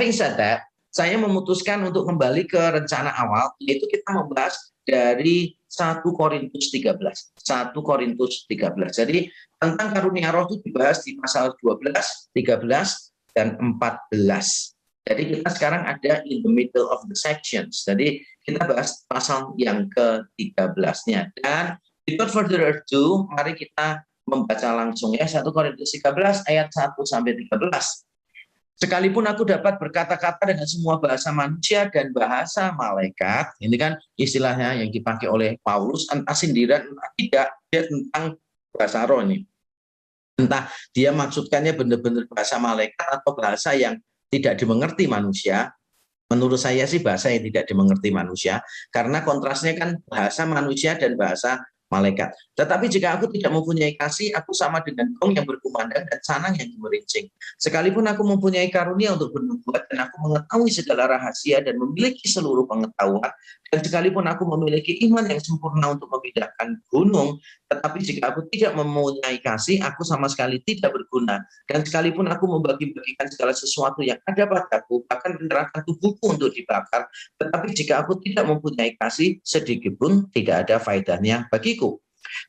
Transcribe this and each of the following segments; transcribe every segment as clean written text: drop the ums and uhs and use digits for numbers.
Having said that, saya memutuskan untuk kembali ke rencana awal, yaitu kita membahas dari 1 Korintus 13. 1 Korintus 13. Jadi tentang karunia roh itu dibahas di pasal 12, 13, dan 14. Jadi kita sekarang ada in the middle of the sections. Jadi kita bahas pasal yang ke-13-nya. Dan without further ado, mari kita membaca langsung ya 1 Korintus 13 ayat 1 sampai 13. Sekalipun aku dapat berkata-kata dengan semua bahasa manusia dan bahasa malaikat, ini kan istilahnya yang dipakai oleh Paulus, entah sindiran, entah tidak, dia tentang bahasa roh ini. Entah dia maksudkannya benar-benar bahasa malaikat atau bahasa yang tidak dimengerti manusia. Menurut saya sih bahasa yang tidak dimengerti manusia, karena kontrasnya kan bahasa manusia dan bahasa malaikat. Tetapi jika aku tidak mempunyai kasih, aku sama dengan gong yang berkumandang dan sanang yang gemerincing. Sekalipun aku mempunyai karunia untuk bernubuat dan aku mengetahui segala rahasia dan memiliki seluruh pengetahuan, dan sekalipun aku memiliki iman yang sempurna untuk memindahkan gunung, tetapi jika aku tidak mempunyai kasih, aku sama sekali tidak berguna. Dan sekalipun aku membagi-bagikan segala sesuatu yang ada padaku, bahkan menyerahkan tubuhku untuk dibakar, tetapi jika aku tidak mempunyai kasih, sedikit pun tidak ada faedahnya bagiku.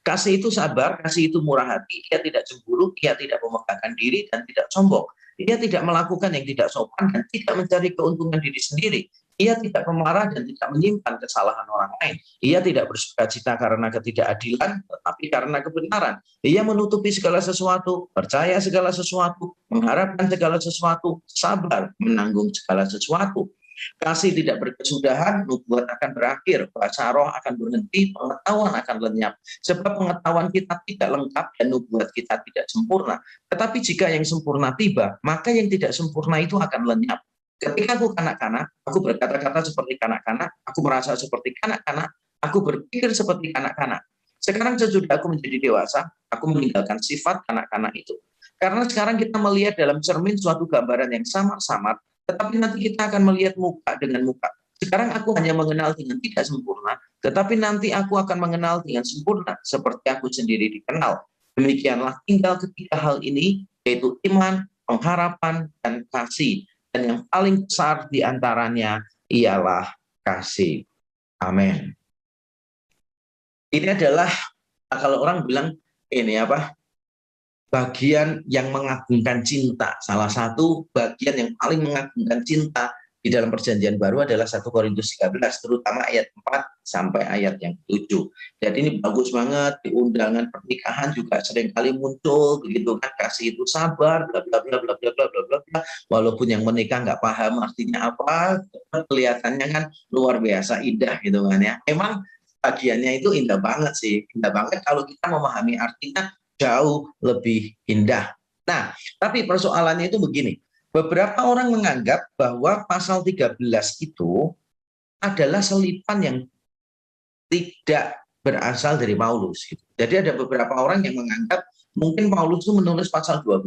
Kasih itu sabar, kasih itu murah hati, ia tidak cemburu, ia tidak memegahkan diri dan tidak sombong. Ia tidak melakukan yang tidak sopan dan tidak mencari keuntungan diri sendiri. Ia tidak pemarah dan tidak menyimpan kesalahan orang lain. Ia tidak bersukacita karena ketidakadilan, tetapi karena kebenaran. Ia menutupi segala sesuatu, percaya segala sesuatu, mengharapkan segala sesuatu, sabar, menanggung segala sesuatu. Kasih tidak berkesudahan, nubuat akan berakhir, bahasa roh akan berhenti, pengetahuan akan lenyap. Sebab pengetahuan kita tidak lengkap dan nubuat kita tidak sempurna. Tetapi jika yang sempurna tiba, maka yang tidak sempurna itu akan lenyap. Ketika aku kanak-kanak, aku berkata-kata seperti kanak-kanak, aku merasa seperti kanak-kanak, aku berpikir seperti kanak-kanak. Sekarang sesudah aku menjadi dewasa, aku meninggalkan sifat kanak-kanak itu. Karena sekarang kita melihat dalam cermin suatu gambaran yang samar-samar, tetapi nanti kita akan melihat muka dengan muka. Sekarang aku hanya mengenal dengan tidak sempurna, tetapi nanti aku akan mengenal dengan sempurna, seperti aku sendiri dikenal. Demikianlah tinggal ketiga hal ini, yaitu iman, pengharapan, dan kasih. Dan yang paling besar di antaranya ialah kasih. Amin. Ini adalah, kalau orang bilang, ini apa? Bagian yang mengagungkan cinta. Salah satu bagian yang paling mengagungkan cinta di dalam perjanjian baru adalah 1 Korintus 13, terutama ayat 4 sampai ayat yang 7. Jadi ini bagus banget, di undangan pernikahan juga seringkali muncul begitu kan, kasih itu sabar, bla bla bla bla bla bla bla bla. Walaupun yang menikah nggak paham artinya apa, kelihatannya kan luar biasa indah gitu kan ya. Memang bagiannya itu indah banget sih, indah banget kalau kita memahami artinya jauh lebih indah. Nah, tapi persoalannya itu begini. Beberapa orang menganggap bahwa pasal 13 itu adalah selipan yang tidak berasal dari Paulus. Jadi ada beberapa orang yang menganggap mungkin Paulus itu menulis pasal 12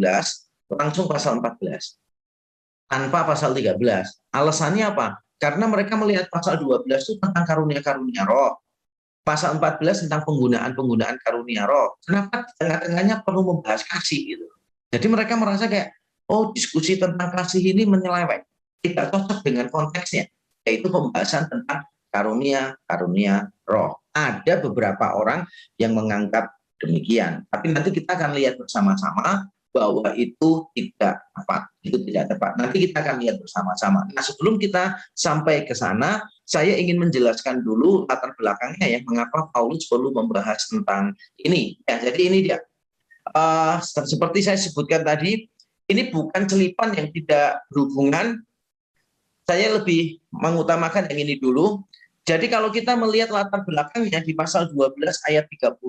langsung pasal 14 tanpa pasal 13. Alasannya apa? Karena mereka melihat pasal 12 itu tentang karunia-karunia roh. Pasal 14 tentang penggunaan karunia roh. Kenapa tengah-tengahnya perlu membahas kasih gitu. Jadi mereka merasa kayak, oh diskusi tentang kasih ini menyeleweng. Tidak cocok dengan konteksnya. Yaitu pembahasan tentang karunia roh. Ada beberapa orang yang menganggap demikian. Tapi nanti kita akan lihat bersama-sama bahwa itu tidak tepat. Itu tidak tepat. Nanti kita akan lihat bersama-sama. Nah, sebelum kita sampai ke sana, saya ingin menjelaskan dulu latar belakangnya ya, mengapa Paulus perlu membahas tentang ini. Ya, jadi ini dia. Seperti saya sebutkan tadi, ini bukan selipan yang tidak berhubungan. Saya lebih mengutamakan yang ini dulu. Jadi kalau kita melihat latar belakangnya di pasal 12 ayat 31,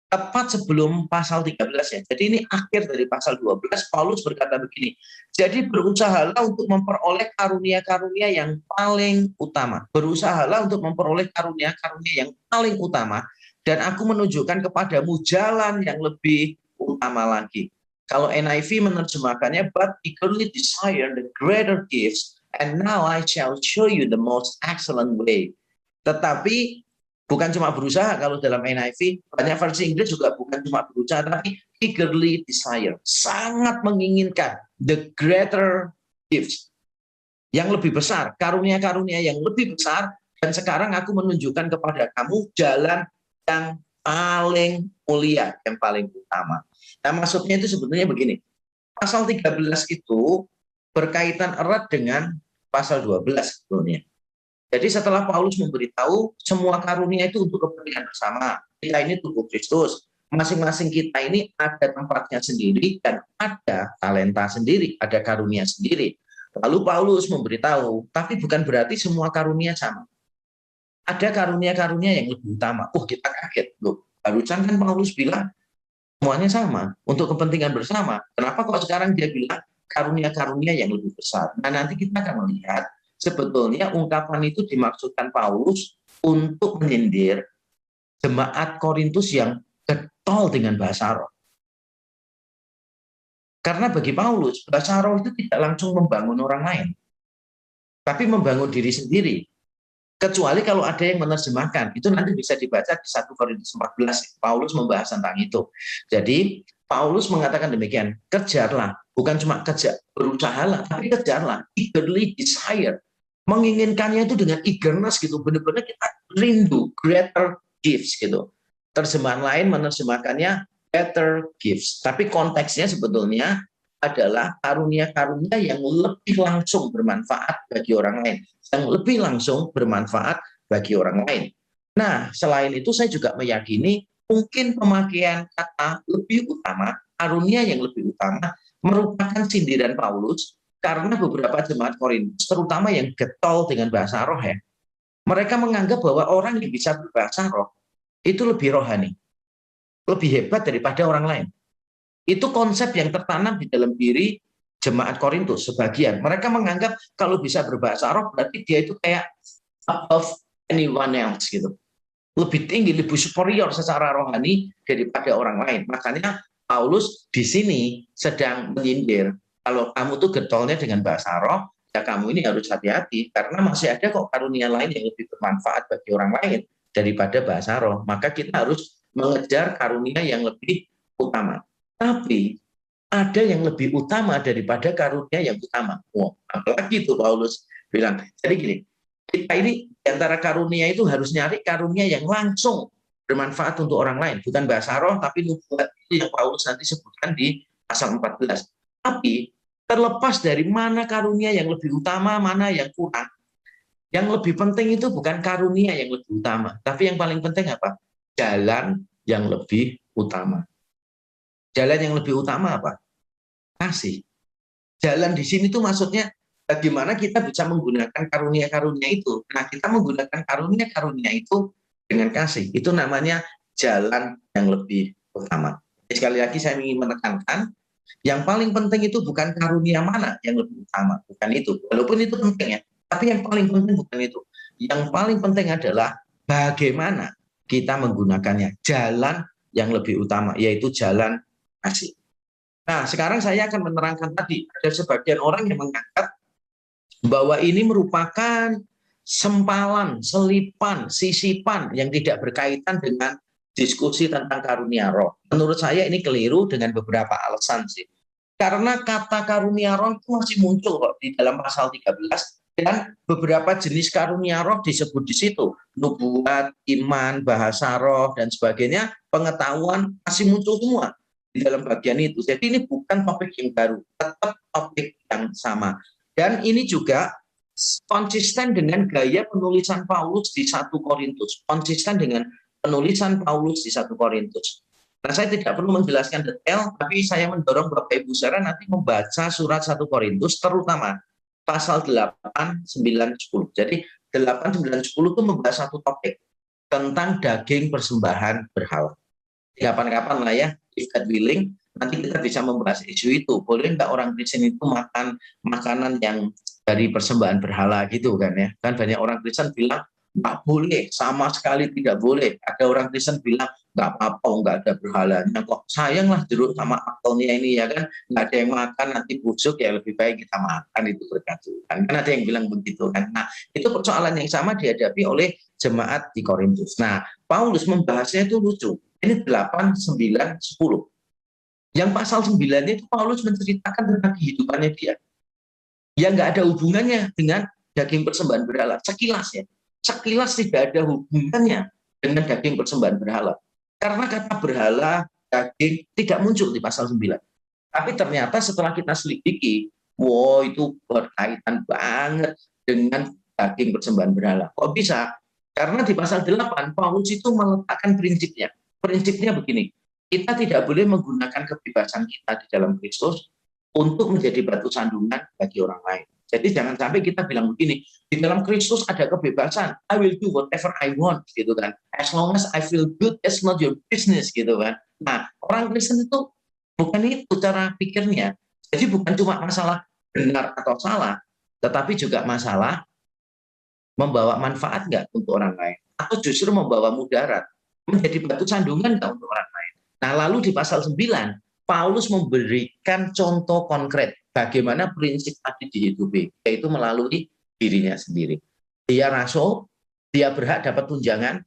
tepat sebelum pasal 13 ya. Jadi ini akhir dari pasal 12, Paulus berkata begini, jadi berusahalah untuk memperoleh karunia-karunia yang paling utama. Berusahalah untuk memperoleh karunia-karunia yang paling utama, dan aku menunjukkan kepadamu jalan yang lebih utama lagi. Kalau NIV menerjemahkannya, but eagerly desire the greater gifts, and now I shall show you the most excellent way. Tetapi bukan cuma berusaha, kalau dalam NIV, banyak versi Inggris juga bukan cuma berusaha, tapi eagerly desire, sangat menginginkan the greater gifts. Yang lebih besar, karunia-karunia yang lebih besar, dan sekarang aku menunjukkan kepada kamu jalan yang paling mulia, yang paling utama. Nah, maksudnya itu sebetulnya begini. Pasal 13 itu berkaitan erat dengan pasal 12 sebetulnya. Jadi setelah Paulus memberitahu semua karunia itu untuk kepentingan bersama, kita ini tubuh Kristus, masing-masing kita ini ada tempatnya sendiri dan ada talenta sendiri, ada karunia sendiri. Lalu Paulus memberitahu, tapi bukan berarti semua karunia sama. Ada karunia-karunia yang lebih utama. Kita kaget loh. Barusan kan Paulus bilang semuanya sama untuk kepentingan bersama. Kenapa kok sekarang dia bilang karunia-karunia yang lebih besar? Nah, nanti kita akan melihat sebetulnya ungkapan itu dimaksudkan Paulus untuk menyindir jemaat Korintus yang getol dengan bahasa roh. Karena bagi Paulus, bahasa roh itu tidak langsung membangun orang lain, tapi membangun diri sendiri. Kecuali kalau ada yang menerjemahkan, itu nanti bisa dibaca di 1 Korintus 14. Paulus membahas tentang itu. Jadi, Paulus mengatakan demikian, kejarlah, bukan cuma kejar, berusahalah, tapi kejarlah, eagerly desire. Menginginkannya itu dengan eagerness gitu, benar-benar kita rindu, greater gifts gitu. Terjemahan lain menerjemahkannya better gifts. Tapi konteksnya sebetulnya adalah karunia-karunia yang lebih langsung bermanfaat bagi orang lain, yang lebih langsung bermanfaat bagi orang lain. Nah, selain itu saya juga meyakini mungkin pemakaian kata lebih utama, karunia yang lebih utama, merupakan sindiran Paulus karena beberapa jemaat Korintus, terutama yang getol dengan bahasa roh ya, mereka menganggap bahwa orang yang bisa berbahasa roh itu lebih rohani, lebih hebat daripada orang lain. Itu konsep yang tertanam di dalam diri jemaat Korintus sebagian. Mereka menganggap kalau bisa berbahasa roh berarti dia itu kayak above anyone else gitu. Lebih tinggi, lebih superior secara rohani daripada orang lain. Makanya Paulus di sini sedang menyindir. Kalau kamu tuh getolnya dengan bahasa roh, ya kamu ini harus hati-hati karena masih ada kok karunia lain yang lebih bermanfaat bagi orang lain daripada bahasa roh. Maka kita harus mengejar karunia yang lebih utama. Tapi ada yang lebih utama daripada karunia yang utama. Apalagi itu Paulus bilang. Jadi gini, kita ini di antara karunia itu harus nyari karunia yang langsung bermanfaat untuk orang lain. Bukan bahasa roh, tapi nubuat itu yang Paulus nanti sebutkan di pasal 14. Tapi terlepas dari mana karunia yang lebih utama, mana yang kurang, yang lebih penting itu bukan karunia yang lebih utama, tapi yang paling penting apa? Jalan yang lebih utama. Jalan yang lebih utama apa? Kasih. Jalan di sini tuh maksudnya bagaimana kita bisa menggunakan karunia-karunia itu. Nah, kita menggunakan karunia-karunia itu dengan kasih. Itu namanya jalan yang lebih utama. Jadi, sekali lagi saya ingin menekankan, yang paling penting itu bukan karunia mana yang lebih utama. Bukan itu. Walaupun itu penting ya. Tapi yang paling penting bukan itu. Yang paling penting adalah bagaimana kita menggunakannya. Jalan yang lebih utama, yaitu jalan kasih. Nah, sekarang saya akan menerangkan tadi, ada sebagian orang yang menganggap bahwa ini merupakan sempalan, selipan, sisipan yang tidak berkaitan dengan diskusi tentang karunia roh. Menurut saya ini keliru dengan beberapa alasan sih. Karena kata karunia roh itu masih muncul kok di dalam pasal 13 dan beberapa jenis karunia roh disebut di situ. Nubuat, iman, bahasa roh dan sebagainya, pengetahuan masih muncul semua di dalam bagian itu. Jadi ini bukan topik yang baru, tetap topik yang sama. Dan ini juga konsisten dengan gaya penulisan Paulus di 1 Korintus. Konsisten dengan penulisan Paulus di 1 Korintus. Nah, saya tidak perlu menjelaskan detail, tapi saya mendorong Bapak Ibu saudara nanti membaca surat 1 Korintus, terutama pasal 8, 9, 10. Jadi 8, 9, 10 itu membahas satu topik tentang daging persembahan berhala. Kapan-kapan lah ya, if God willing, nanti kita bisa membahas isu itu. Boleh nggak orang Kristen itu makan makanan yang dari persembahan berhala gitu kan ya? Kan banyak orang Kristen bilang nggak boleh, sama sekali tidak boleh. Ada orang Kristen bilang nggak apa-apa, nggak ada berhalanya kok. Sayang lah jeruk sama apelnya ini ya kan, nggak ada yang makan nanti busuk ya lebih baik kita makan itu berkat Tuhan. Kan ada yang bilang begitu kan. Nah, itu persoalan yang sama dihadapi oleh jemaat di Korintus. Nah, Paulus membahasnya itu lucu. Ini 8, 9, 10. Yang pasal 9 itu Paulus menceritakan tentang kehidupannya dia. Ya nggak ada hubungannya dengan daging persembahan berhala. Sekilas ya, sekilas tidak ada hubungannya dengan daging persembahan berhala. Karena kata berhala, daging tidak muncul di pasal 9. Tapi ternyata setelah kita selidiki, wow itu berkaitan banget dengan daging persembahan berhala. Kok bisa? Karena di pasal 8, Paulus itu meletakkan prinsipnya. Prinsipnya begini, kita tidak boleh menggunakan kebebasan kita di dalam Kristus untuk menjadi batu sandungan bagi orang lain. Jadi jangan sampai kita bilang begini, di dalam Kristus ada kebebasan, I will do whatever I want, gitu kan. As long as I feel good, it's not your business, gitu kan. Nah, orang Kristen itu bukan itu cara pikirnya. Jadi bukan cuma masalah benar atau salah, tetapi juga masalah membawa manfaat nggak untuk orang lain, atau justru membawa mudarat, menjadi batu sandungan nggak untuk orang lain. Nah, lalu di pasal 9, Paulus memberikan contoh konkret bagaimana prinsip tadi dihidupi, yaitu melalui dirinya sendiri. Dia rasul, dia berhak dapat tunjangan,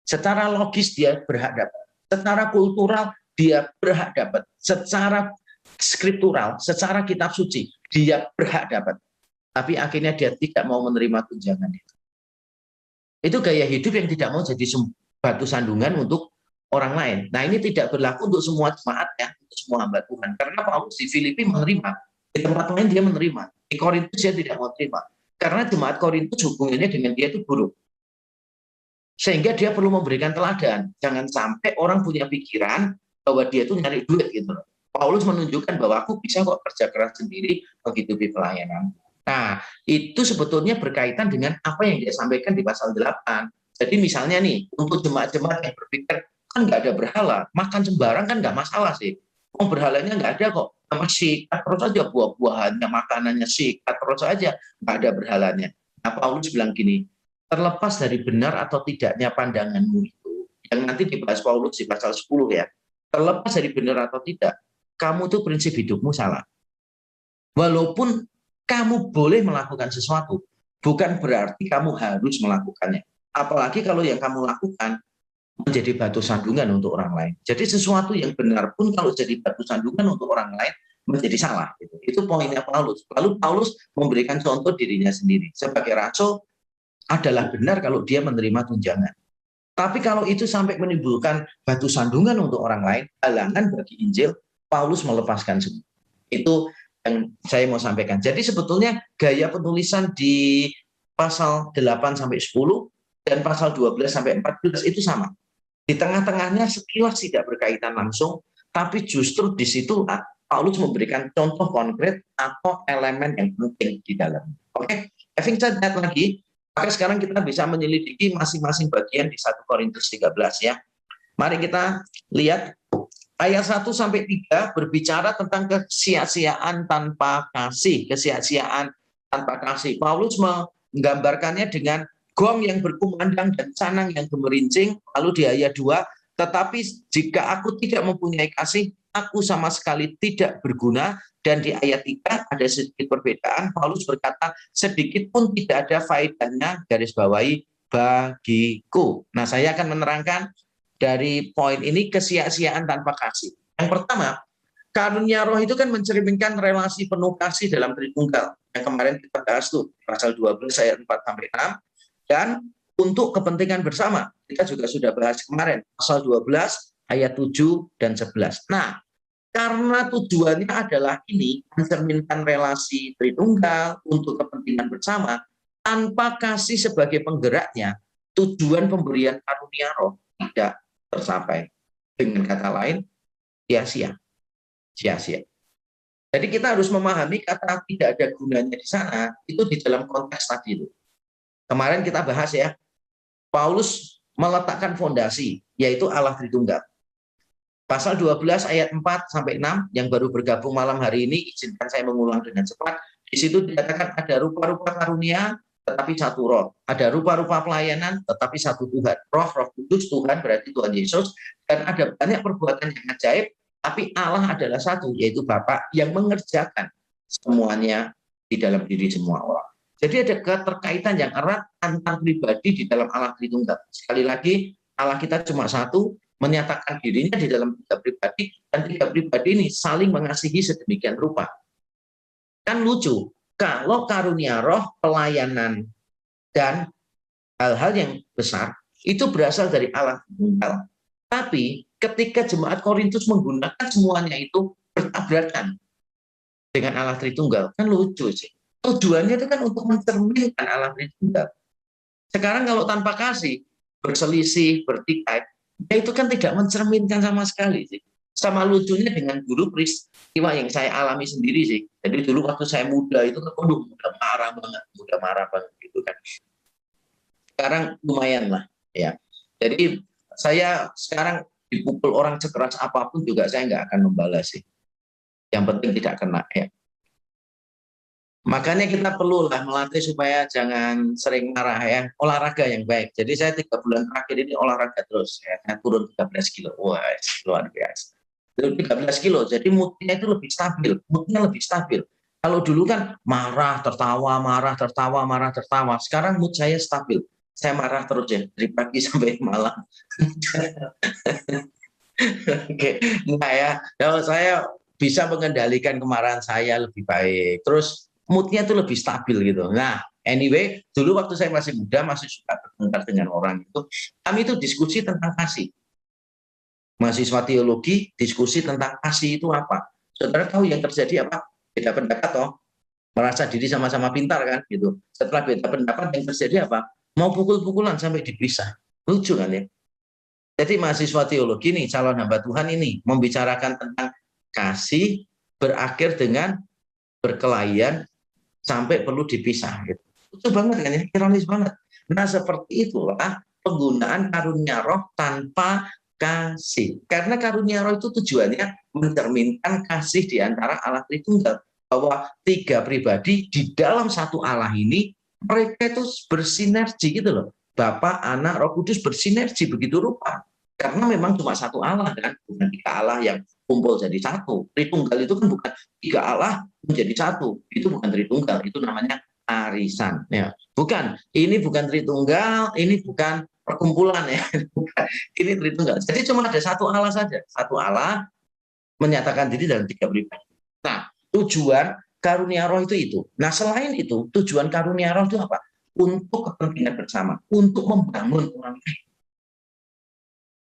secara logis dia berhak dapat, secara kultural dia berhak dapat, secara skriptural, secara kitab suci dia berhak dapat. Tapi akhirnya dia tidak mau menerima tunjangan itu. Itu gaya hidup yang tidak mau jadi batu sandungan untuk orang lain. Nah, ini tidak berlaku untuk semua jemaat ya, untuk semua hamba Tuhan. Karena Paulus di Filipi menerima, di tempat lain dia menerima, di Korintus dia tidak mau terima. Karena jemaat Korintus hubungannya dengan dia itu buruk. Sehingga dia perlu memberikan teladan. Jangan sampai orang punya pikiran bahwa dia itu nyari duit gitu. Paulus menunjukkan bahwa aku bisa kok kerja keras sendiri menghidupi pelayanan. Nah, itu sebetulnya berkaitan dengan apa yang dia sampaikan di pasal 8. Jadi misalnya nih, untuk jemaat-jemaat yang berpikir, kan nggak ada berhala, makan sembarang kan nggak masalah sih. Oh, berhalanya nggak ada kok, sama sikat terus aja buah-buahannya, makanannya sikat terus aja, nggak ada berhalanya. Nah, Paulus bilang gini, terlepas dari benar atau tidaknya pandanganmu itu, yang nanti dibahas Paulus di pasal 10 ya, terlepas dari benar atau tidak, kamu tuh prinsip hidupmu salah. Walaupun kamu boleh melakukan sesuatu, bukan berarti kamu harus melakukannya. Apalagi kalau yang kamu lakukan menjadi batu sandungan untuk orang lain. Jadi sesuatu yang benar pun kalau jadi batu sandungan untuk orang lain menjadi salah. Itu poinnya Paulus. Lalu Paulus memberikan contoh dirinya sendiri. Sebagai rasul adalah benar kalau dia menerima tunjangan. Tapi kalau itu sampai menimbulkan batu sandungan untuk orang lain, halangan bagi Injil, Paulus melepaskan semua. Itu yang saya mau sampaikan. Jadi sebetulnya gaya penulisan di pasal 8 sampai 10 dan pasal 12 sampai 14 itu sama. Di tengah-tengahnya sekilas tidak berkaitan langsung, tapi justru di situlah Paulus memberikan contoh konkret atau elemen yang penting di dalam. Oke, having said that lagi, maka sekarang kita bisa menyelidiki masing-masing bagian di 1 Korintus 13 ya. Mari kita lihat ayat 1 sampai 3 berbicara tentang kesia-siaan tanpa kasih, kesia-siaan tanpa kasih. Paulus menggambarkannya dengan gong yang berkumandang dan canang yang gemerincing, lalu di ayat 2, tetapi jika aku tidak mempunyai kasih, aku sama sekali tidak berguna. Dan di ayat 3 ada sedikit perbedaan, Paulus berkata, sedikit pun tidak ada faedahnya, garis bawahi, bagiku. Nah, saya akan menerangkan dari poin ini kesia-siaan tanpa kasih. Yang pertama, karunia roh itu kan mencerminkan relasi penuh kasih dalam Tritunggal. Yang kemarin kita bahas tuh, pasal 12 ayat 4 sampai 6. Dan untuk kepentingan bersama, kita juga sudah bahas kemarin, pasal 12 ayat 7 dan 11. Nah, karena tujuannya adalah ini, mencerminkan relasi Tritunggal untuk kepentingan bersama, tanpa kasih sebagai penggeraknya, tujuan pemberian karunia roh tidak tercapai. Dengan kata lain, sia-sia. Sia-sia. Jadi kita harus memahami kata tidak ada gunanya di sana, itu di dalam konteks tadi itu. Kemarin kita bahas ya, Paulus meletakkan fondasi, yaitu Allah Tritunggal. Pasal 12 ayat 4 sampai 6 yang baru bergabung malam hari ini, izinkan saya mengulang dengan cepat. Di situ dikatakan ada rupa-rupa karunia, tetapi satu roh. Ada rupa-rupa pelayanan, tetapi satu Tuhan. Roh Kudus Tuhan berarti Tuhan Yesus. Dan ada banyak perbuatan yang ajaib, tapi Allah adalah satu, yaitu Bapa yang mengerjakan semuanya di dalam diri semua orang. Jadi ada keterkaitan yang erat antar pribadi di dalam Allah Tritunggal. Sekali lagi, Allah kita cuma satu, menyatakan dirinya di dalam tiga pribadi, dan tiga pribadi ini saling mengasihi sedemikian rupa. Kan lucu, Kalau karunia roh, pelayanan, dan hal-hal yang besar, itu berasal dari Allah Tunggal. Tapi ketika jemaat Korintus menggunakan semuanya itu bertabrakan dengan Allah Tritunggal, kan lucu sih. Tujuannya itu kan untuk mencerminkan Allah Tritunggal. Sekarang kalau tanpa kasih, berselisih, bertikai, ya itu kan tidak mencerminkan sama sekali sih. Sama lucunya dengan guru peristiwa yang saya alami sendiri sih. Jadi dulu waktu saya muda itu kan udah marah banget gitu kan. Sekarang lumayan lah ya. Jadi saya sekarang dipukul orang sekeras apapun juga saya nggak akan membalas sih. Yang penting tidak kena ya. Makanya kita perlulah melatih supaya jangan sering marah ya, olahraga yang baik. Jadi saya 3 bulan terakhir ini olahraga terus, ya. Saya turun 13 kilo, wah luar biasa. 13 kilo, jadi moodnya itu lebih stabil, moodnya lebih stabil. Kalau dulu kan marah, tertawa, marah, tertawa, marah, tertawa. Sekarang mood saya stabil, saya marah terus ya, dari pagi sampai malam. Oke, nah ya, kalau saya bisa mengendalikan kemarahan saya lebih baik. Terus moodnya itu lebih stabil gitu. Nah, anyway, dulu waktu saya masih muda, masih suka bertengkar dengan orang itu, kami itu diskusi tentang kasih. Mahasiswa teologi diskusi tentang kasih itu apa. Saudara tahu yang terjadi apa? Beda pendapat toh, merasa diri sama-sama pintar kan gitu. Setelah beda pendapat yang terjadi apa? Mau pukul-pukulan sampai dipisah. Lucu kan ya? Jadi mahasiswa teologi nih, calon hamba Tuhan ini membicarakan tentang kasih berakhir dengan berkelahian sampai perlu dipisah. Gitu. Itu banget kan ya, ironis banget. Nah seperti itulah penggunaan karunia roh tanpa kasih. Karena karunia roh itu tujuannya mencerminkan kasih di antara Allah Tritunggal. Bahwa 3 pribadi di dalam satu Allah ini, mereka itu bersinergi gitu loh. Bapa, Anak, Roh Kudus bersinergi begitu rupa. Karena memang cuma satu Allah kan, bukan 3 Allah yang kumpul jadi satu. Tritunggal itu kan bukan 3 Allah menjadi satu. Itu bukan Tritunggal, itu namanya arisan. Ya. Bukan, ini bukan Tritunggal, ini bukan perkumpulan ya. Ini Tritunggal. Jadi cuma ada satu Allah saja. Satu Allah menyatakan diri dalam 3 pribadi. Nah, tujuan karunia roh itu. Nah, selain itu, tujuan karunia roh itu apa? Untuk kepentingan bersama, untuk membangun orang lain.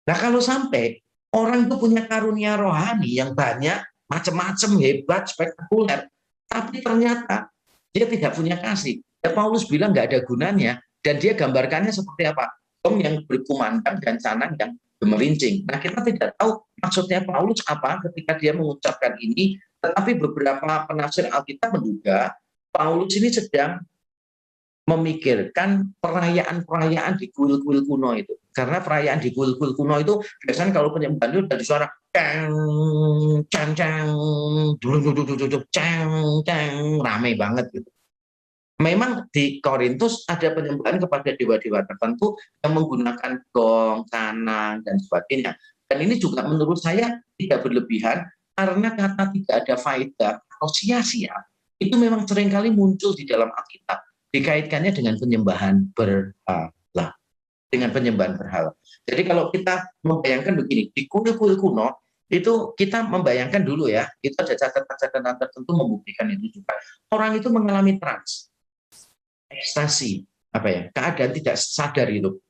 Nah, kalau sampai orang itu punya karunia rohani yang banyak, macam-macam, hebat, spektakuler, tapi ternyata dia tidak punya kasih. Ya, Paulus bilang nggak ada gunanya, dan dia gambarkannya seperti apa? Gong yang berkumandang dan canang yang gemerincing. Nah, kita tidak tahu maksudnya Paulus apa ketika dia mengucapkan ini, tetapi beberapa penafsir Alkitab menduga Paulus ini sedang memikirkan perayaan-perayaan di kuil-kuil kuno itu. Karena perayaan di kuil-kuil kuno itu biasanya kalau penyembahan itu dari suara cang, cang, cang, cang, cang, rame banget gitu. Memang di Korintus ada penyembahan kepada dewa-dewa tertentu yang menggunakan gong, canang, dan sebagainya. Dan ini juga menurut saya tidak berlebihan karena kata tidak ada faedah atau sia-sia itu memang seringkali muncul di dalam Alkitab dikaitkannya dengan penyembahan berhala, dengan penyembahan berhala. Jadi kalau kita membayangkan begini, di kuil-kuil kuno itu kita membayangkan dulu ya, itu ada catatan-catatan tertentu membuktikan itu juga. Orang itu mengalami trans, ekstasi, apa ya, keadaan tidak sadar itu.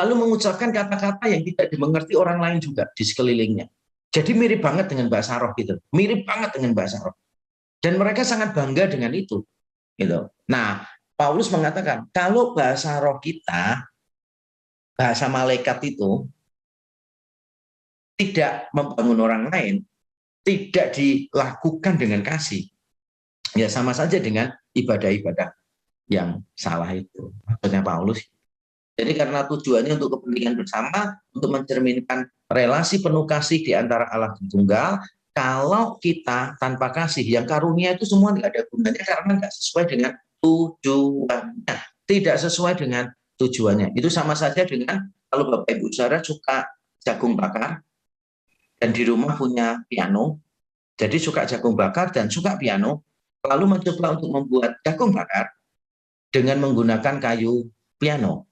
Lalu mengucapkan kata-kata yang tidak dimengerti orang lain juga di sekelilingnya. Jadi mirip banget dengan bahasa roh gitu, mirip banget dengan bahasa roh. Dan mereka sangat bangga dengan itu. Gitu. Nah, Paulus mengatakan kalau bahasa roh kita, bahasa malaikat itu tidak membangun orang lain, tidak dilakukan dengan kasih, ya sama saja dengan ibadah-ibadah yang salah itu. Maksudnya Paulus. Jadi karena tujuannya untuk kepentingan bersama, untuk mencerminkan relasi penuh kasih di antara Allah Tritunggal, kalau kita tanpa kasih, yang karunia itu semua tidak ada gunanya karena nggak sesuai dengan tujuannya, tidak sesuai dengan tujuannya. Itu sama saja dengan kalau Bapak Ibu Saudara suka jagung bakar dan di rumah punya piano, jadi suka jagung bakar dan suka piano, lalu mencoba untuk membuat jagung bakar dengan menggunakan kayu piano.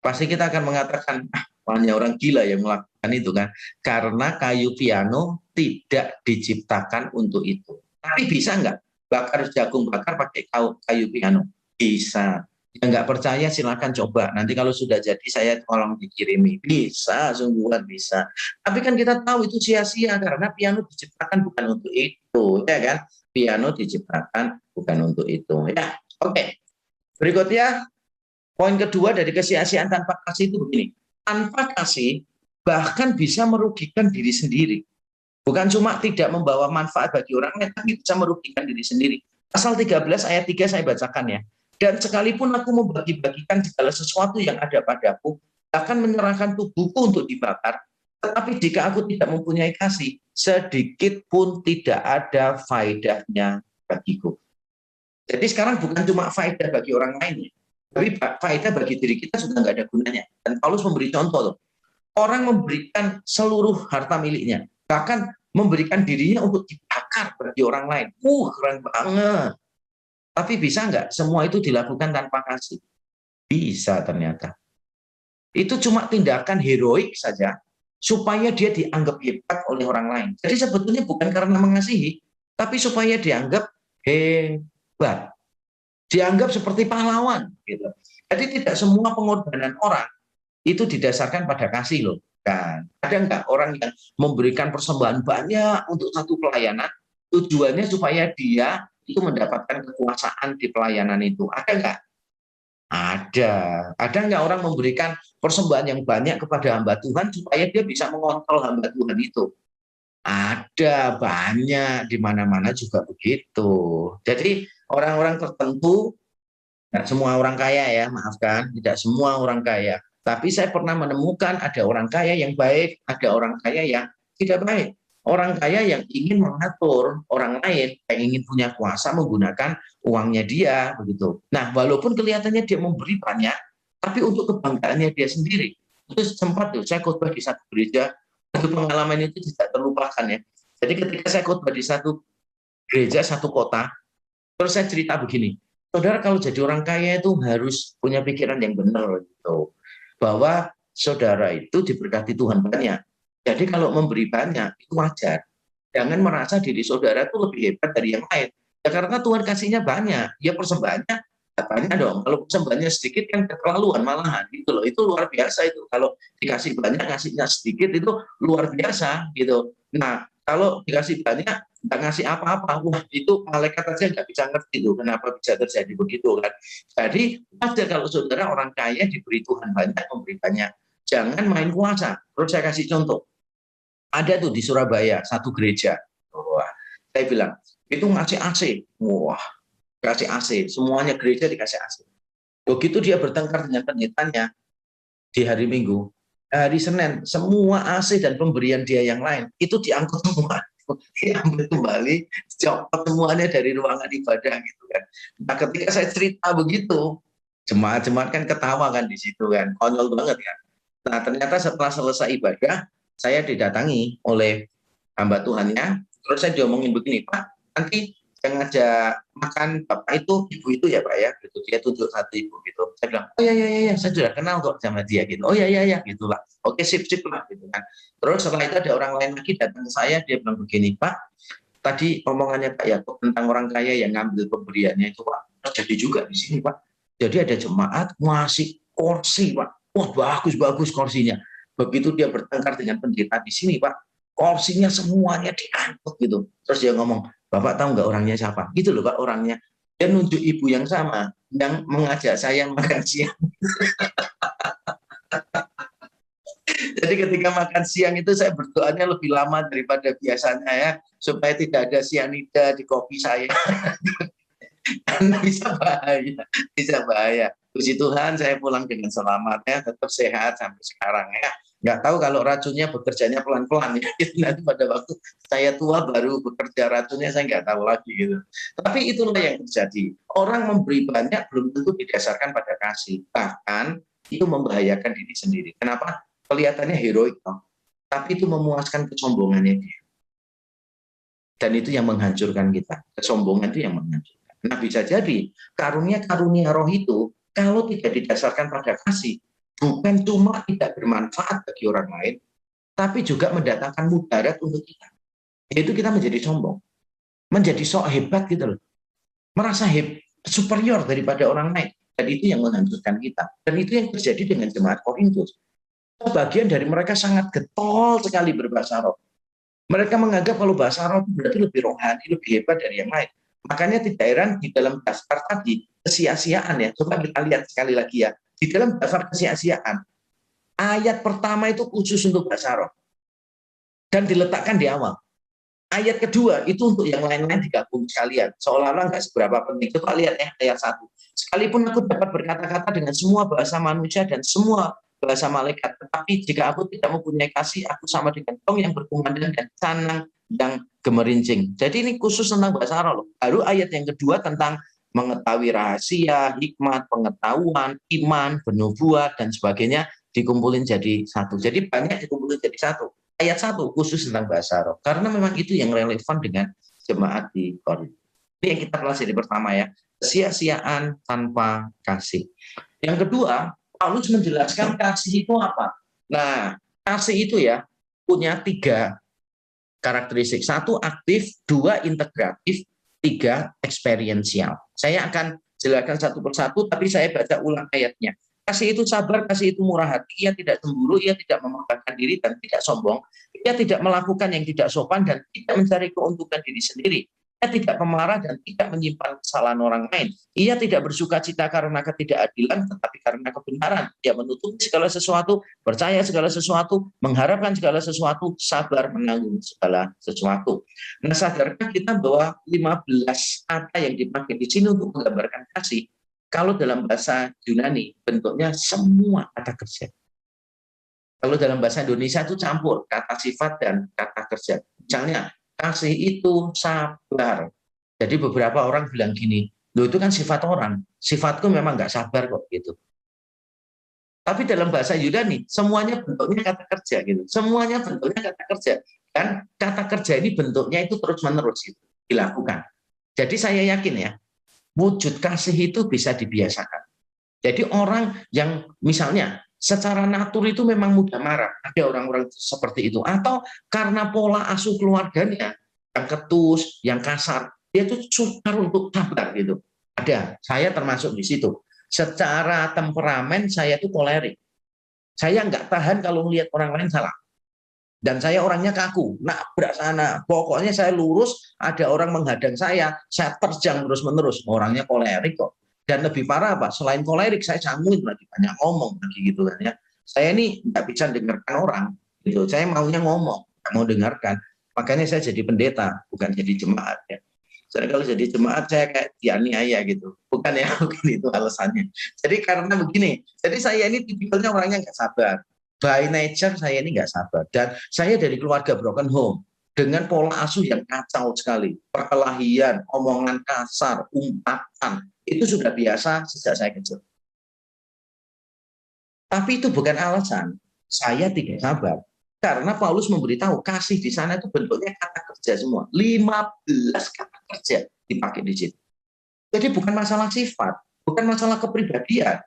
Pasti kita akan mengatakan, hanya orang gila yang melakukan itu kan, karena kayu piano tidak diciptakan untuk itu. Tapi bisa nggak bakar jagung bakar pakai kayu piano? Bisa. Yang nggak percaya silakan coba. Nanti kalau sudah jadi saya tolong dikirimi. Bisa, sungguhan bisa. Tapi kan kita tahu itu sia-sia karena piano diciptakan bukan untuk itu, ya kan? Piano diciptakan bukan untuk itu. Ya, oke. Berikutnya, poin kedua dari kesia-siaan tanpa kasih itu begini. Tanpa kasih bahkan bisa merugikan diri sendiri. Bukan cuma tidak membawa manfaat bagi orang lain, tapi bisa merugikan diri sendiri. Pasal 13 ayat 3 saya bacakan ya. Dan sekalipun aku membagi-bagikan segala sesuatu yang ada padaku, akan menyerahkan tubuhku untuk dibakar, tetapi jika aku tidak mempunyai kasih, sedikit pun tidak ada faedahnya bagiku. Jadi sekarang bukan cuma faedah bagi orang lain, tapi faedah bagi diri kita sudah nggak ada gunanya. Dan Paulus memberi contoh loh. Orang memberikan seluruh harta miliknya, bahkan memberikan dirinya untuk dibakar bagi orang lain. Keren banget. Tapi bisa nggak semua itu dilakukan tanpa kasih? Bisa ternyata. Itu cuma tindakan heroik saja, supaya dia dianggap hebat oleh orang lain. Jadi sebetulnya bukan karena mengasihi, tapi supaya dianggap hebat. Dianggap seperti pahlawan. Gitu. Jadi tidak semua pengorbanan orang itu didasarkan pada kasih loh. Kan ada nggak orang yang memberikan persembahan banyak untuk satu pelayanan, tujuannya supaya dia itu mendapatkan kekuasaan di pelayanan itu? Ada nggak? Ada. Ada nggak orang memberikan persembahan yang banyak kepada hamba Tuhan supaya dia bisa mengontrol hamba Tuhan itu? Ada, banyak, di mana-mana juga begitu. Jadi orang-orang tertentu, tidak semua orang kaya ya, maafkan, tidak semua orang kaya. Tapi saya pernah menemukan ada orang kaya yang baik, ada orang kaya yang tidak baik. Orang kaya yang ingin mengatur orang lain, yang ingin punya kuasa menggunakan uangnya dia, begitu. Nah, walaupun kelihatannya dia memberi banyak, tapi untuk kebanggaannya dia sendiri. Itu sempat tuh, saya khotbah di satu gereja, itu pengalaman itu tidak terlupakan ya. Jadi ketika saya khotbah di satu gereja, satu kota, terus saya cerita begini, saudara kalau jadi orang kaya itu harus punya pikiran yang benar gitu. Bahwa saudara itu diberkati Tuhan banyak. Jadi kalau memberi banyak itu wajar. Jangan merasa diri saudara itu lebih hebat dari yang lain. Ya karena Tuhan kasihnya banyak, ya persembahannya banyak dong. Kalau persembahannya sedikit kan keterlaluan malahan gitu loh. Itu luar biasa itu. Kalau dikasih banyak, ngasihnya sedikit itu luar biasa gitu. Nah, kalau dikasih banyak nggak ngasih apa-apa, wah itu malaikat aja nggak bisa ngerti tuh kenapa bisa terjadi begitu kan. Jadi wajar kalau saudara orang kaya diberi Tuhan banyak, memberi banyak. Jangan main kuasa. Terus saya kasih contoh. Ada tuh di Surabaya satu gereja. Wah, saya bilang itu ngasih AC. Wah, kasih AC. Semuanya gereja dikasih AC. Begitu dia bertengkar dengan pendetanya di hari Minggu, hari Senin semua AC dan pemberian dia yang lain itu diangkut semua. Diambil kembali, copot semuanya dari ruangan ibadah gitu kan. Nah ketika saya cerita begitu, jemaat-jemaat kan ketawa kan di situ kan, konyol banget kan. Nah ternyata setelah selesai ibadah, saya didatangi oleh hamba Tuhannya, terus saya diomongin begini, Pak, nanti yang ngajak makan Bapak itu ya Pak ya, gitu. Dia tunjuk satu ibu gitu. Saya bilang, oh ya, saya sudah kenal kok sama dia gitu. Oh ya, gitulah. Oke, sip lah gitu kan. Terus setelah itu ada orang lain lagi datang ke saya, dia bilang begini, Pak, tadi omongannya Pak Yakob tentang orang kaya yang ngambil pemberiannya itu Pak, terjadi juga di sini Pak. Jadi ada jemaat ngasih kursi Pak. Wah bagus kursinya. Begitu dia bertengkar dengan pendeta di sini Pak, kursinya semuanya diangkut gitu. Terus dia ngomong, Bapak tahu nggak orangnya siapa? Gitu loh Pak orangnya. Dia nunjuk ibu yang sama, yang mengajak saya makan siang. Jadi ketika makan siang itu saya berdoanya lebih lama daripada biasanya ya, supaya tidak ada sianida di kopi saya. Karena bisa bahaya. Puji Tuhan saya pulang dengan selamat ya, tetap sehat sampai sekarang ya. Nggak tahu kalau racunnya bekerjanya pelan-pelan ya. Nanti pada waktu saya tua baru bekerja racunnya saya nggak tahu lagi gitu. Tapi itulah yang terjadi. Orang memberi banyak belum tentu didasarkan pada kasih. Bahkan itu membahayakan diri sendiri. Kenapa? Kelihatannya heroik, tapi itu memuaskan kesombongannya dia. Dan itu yang menghancurkan kita. Kesombongan itu yang menghancurkan. Nah bisa jadi karunia-karunia roh itu kalau tidak didasarkan pada kasih, bukan cuma tidak bermanfaat bagi orang lain, tapi juga mendatangkan mudarat untuk kita. Yaitu kita menjadi sombong. menjadi sok hebat gitu loh. Merasa superior daripada orang lain. Dan itu yang menghancurkan kita. Dan itu yang terjadi dengan jemaat Korintus. Sebagian dari mereka sangat getol sekali berbahasa roh. Mereka menganggap kalau bahasa roh itu berarti lebih rohani, lebih hebat dari yang lain. Makanya tidak heran di dalam dasar tadi, kesia-siaan ya. Coba kita lihat sekali lagi ya. Di dalam dasar kesia-siaan, ayat pertama itu khusus untuk bahasa roh. Dan diletakkan di awal. Ayat kedua itu untuk yang lain-lain digabung sekalian. Seolah-olah nggak seberapa penting. Coba lihat ya ayat 1. Sekalipun aku dapat berkata-kata dengan semua bahasa manusia dan semua bahasa malaikat, tetapi jika aku tidak mempunyai kasih, aku sama dengan tong yang berkumandang dan canang yang gemerincing. Jadi ini khusus tentang bahasa roh. Baru ayat yang kedua tentang mengetahui rahasia, hikmat, pengetahuan, iman, penubuat, dan sebagainya dikumpulin jadi satu. Jadi banyak dikumpulin jadi satu. Ayat 1 khusus tentang bahasa roh. Karena memang itu yang relevan dengan jemaat di Korintus. Ini yang kita pelajari pertama ya. Kesia-siaan tanpa kasih. Yang kedua, Paulus menjelaskan kasih itu apa. Nah, kasih itu ya punya 3 karakteristik. 1 aktif, 2 integratif, 3 eksperiensial. Saya akan jelaskan satu persatu, tapi saya baca ulang ayatnya. Kasih itu sabar, kasih itu murah hati, ia tidak cemburu, ia tidak memegahkan diri dan tidak sombong, ia tidak melakukan yang tidak sopan dan tidak mencari keuntungan diri sendiri. Ia tidak pemarah dan tidak menyimpan kesalahan orang lain. Ia tidak bersuka cita karena ketidakadilan, tetapi karena kebenaran. Ia menutupi segala sesuatu, percaya segala sesuatu, mengharapkan segala sesuatu, sabar menanggung segala sesuatu. Nah, sadarkah kita bahwa 15 kata yang dipakai di sini untuk menggambarkan kasih, kalau dalam bahasa Yunani bentuknya semua kata kerja. Kalau dalam bahasa Indonesia itu campur kata sifat dan kata kerja. Misalnya, kasih itu sabar. Jadi beberapa orang bilang gini, loh itu kan sifat orang, sifatku memang nggak sabar kok gitu. Tapi dalam bahasa Yunani semuanya bentuknya kata kerja gitu, semuanya bentuknya kata kerja. Dan kata kerja ini bentuknya itu terus-menerus gitu, dilakukan. Jadi saya yakin ya, wujud kasih itu bisa dibiasakan. Jadi orang yang misalnya secara natur itu memang mudah marah, ada orang-orang seperti itu, atau karena pola asuh keluarganya yang ketus, yang kasar, dia itu sukar untuk sabar gitu. Ada, saya termasuk di situ. Secara temperamen saya itu kolerik. Saya nggak tahan kalau melihat orang lain salah. Dan saya orangnya kaku, nabrak sana. Pokoknya saya lurus, ada orang menghadang saya terjang terus-menerus. Orangnya kolerik kok. Dan lebih parah apa? Selain kolerik, saya canggung lagi, banyak ngomong lagi gitu kan ya. Saya ini nggak bisa dengarkan orang, gitu. Saya maunya ngomong, nggak mau dengarkan. Makanya saya jadi pendeta, bukan jadi jemaat ya. Saya kalau jadi jemaat saya kayak dianiaya gitu. Bukan ya, bukan itu alasannya. Jadi karena begini, jadi saya ini tipikalnya orangnya nggak sabar. By nature saya ini nggak sabar. Dan saya dari keluarga broken home. Dengan pola asuh yang kacau sekali. Perkelahian, omongan kasar, umpatan. Itu sudah biasa sejak saya kecil. Tapi itu bukan alasan saya tidak sabar. Karena Paulus memberitahu kasih di sana itu bentuknya kata kerja semua. 15 kata kerja dipakai di situ. Jadi bukan masalah sifat, bukan masalah kepribadian,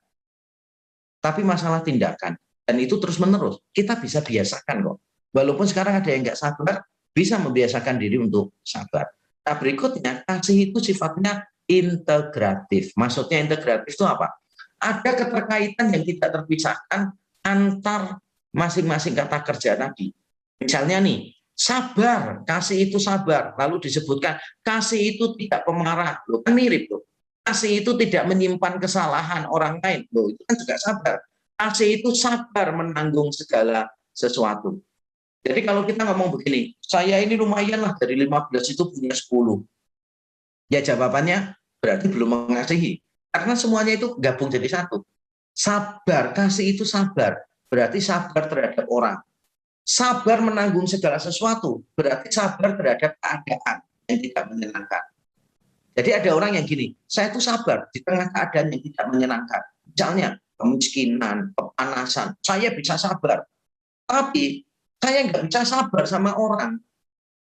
tapi masalah tindakan. Dan itu terus-menerus. Kita bisa biasakan kok. Walaupun sekarang ada yang nggak sabar, bisa membiasakan diri untuk sabar. Nah berikutnya, kasih itu sifatnya integratif. Maksudnya integratif itu apa? Ada keterkaitan yang tidak terpisahkan antar masing-masing kata kerja tadi. Misalnya nih, sabar, kasih itu sabar. Lalu disebutkan, kasih itu tidak pemarah. Loh, kan mirip loh. Kasih itu tidak menyimpan kesalahan orang lain. Loh, itu kan juga sabar. Kasih itu sabar menanggung segala sesuatu. Jadi kalau kita ngomong begini, saya ini lumayan lah dari 15 itu punya 10. Ya jawabannya berarti belum mengasihi. Karena semuanya itu gabung jadi satu. Sabar, kasih itu sabar. Berarti sabar terhadap orang. Sabar menanggung segala sesuatu. Berarti sabar terhadap keadaan yang tidak menyenangkan. Jadi ada orang yang gini, saya itu sabar di tengah keadaan yang tidak menyenangkan. Misalnya kemiskinan, kepanasan, saya bisa sabar. Tapi saya nggak bisa sabar sama orang